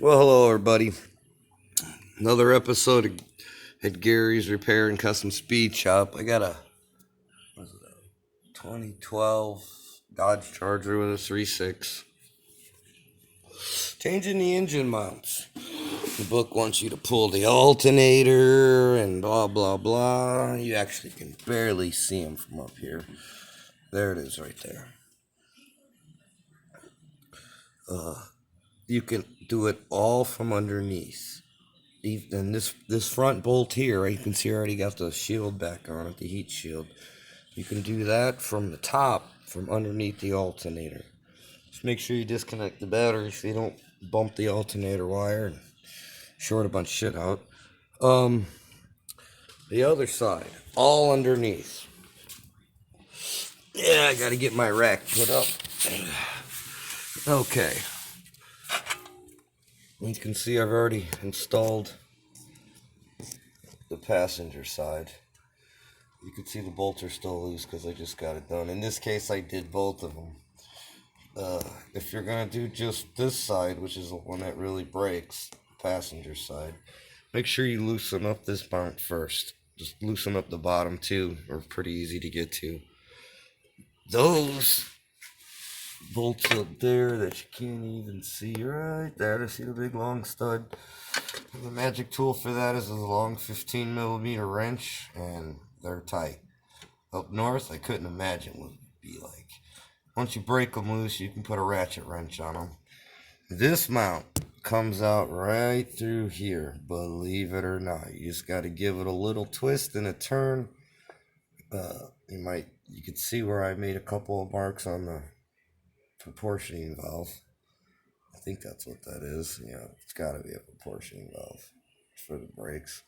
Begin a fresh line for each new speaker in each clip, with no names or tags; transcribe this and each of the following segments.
Well, hello, everybody. Another episode at Gary's Repair and Custom Speed Shop. I got a 2012 Dodge Charger with a 3.6. Changing the engine mounts. The book wants you to pull the alternator and blah, blah, blah. You actually can barely see them from up here. There it is right there. You can do it all from underneath. And this front bolt here, you can see I already got the shield back on it, the heat shield. You can do that from the top, from underneath the alternator. Just make sure you disconnect the battery so you don't bump the alternator wire and short a bunch of shit out. The other side, all underneath. Yeah, I gotta get my rack put up. Okay. You can see I've already installed the passenger side. You can see the bolts are still loose because I just got it done. In this case, I did both of them. If you're going to do just this side, which is the one that really breaks, passenger side, make sure you loosen up this mount first. Just loosen up the bottom too, are pretty easy to get to. Those bolts up there that you can't even see right there to see the big long stud. The magic tool for that is a long 15mm wrench, and they're tight. Up north, I couldn't imagine what it would be like. Once you break them loose, you can put a ratchet wrench on them. This mount comes out right through here, believe it or not. You just got to give it a little twist and a turn. You can see where I made a couple of marks on the proportioning valve. I think that's what that is. Yeah, it's got to be a proportioning valve for the brakes.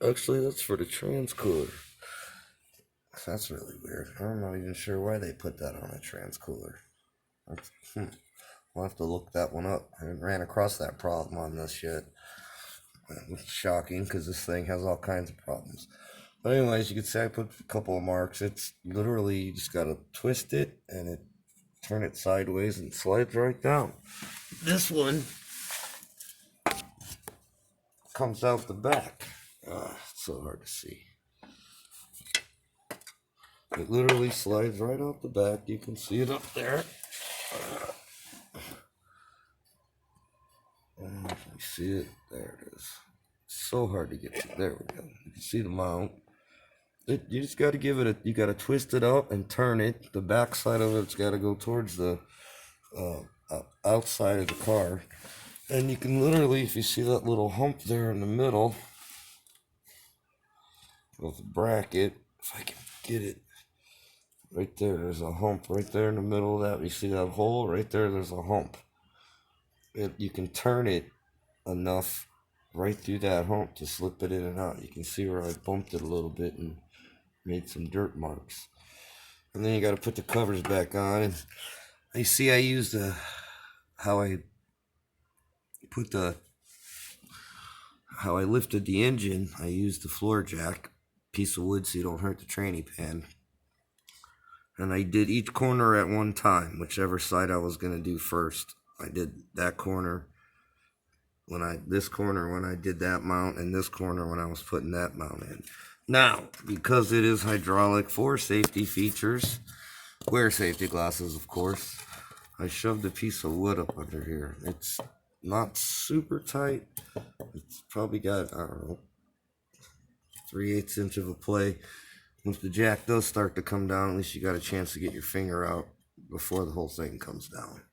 Actually, that's for the transcooler. That's really weird. I'm not even sure why they put that on a transcooler. We'll have to look that one up. I haven't ran across that problem on this yet. It's shocking because this thing has all kinds of problems. But anyways, you can see I put a couple of marks. It's literally, you just got to twist it and turn it sideways and slides right down. This one comes out the back. It's so hard to see. It literally slides right out the back. You can see it up there. Let me see it. There it is. It's so hard to get to. There we go. You can see the mount. You just got to give it you got to twist it up and turn it. The back side of it's got to go towards the outside of the car. And you can literally, if you see that little hump there in the middle of the bracket, if I can get it, right there's a hump right there in the middle of that. You see that hole right there? There's a hump. You can turn it enough right through that hump to slip it in and out. You can see where I bumped it a little bit and made some dirt marks. And then you got to put the covers back on. And you see I used how I lifted the engine. I used the floor jack, piece of wood so you don't hurt the tranny pan. And I did each corner at one time, whichever side I was going to do first. I did that corner this corner when I did that mount, and this corner when I was putting that mount in. Now, because it is hydraulic, for safety features, wear safety glasses, of course. I shoved a piece of wood up under here. It's not super tight. It's probably got, I don't know, 3/8 inch of a play. Once the jack does start to come down, at least you got a chance to get your finger out before the whole thing comes down.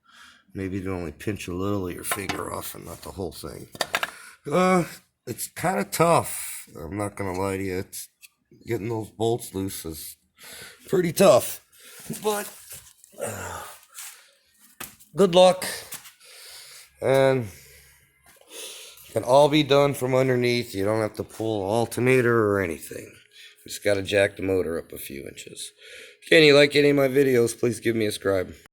Maybe you can only pinch a little of your finger off and not the whole thing. It's kind of tough. I'm not going to lie to you. It's getting those bolts loose is pretty tough. But good luck. And it can all be done from underneath. You don't have to pull alternator or anything. Just got to jack the motor up a few inches. If you like any of my videos, please give me a subscribe.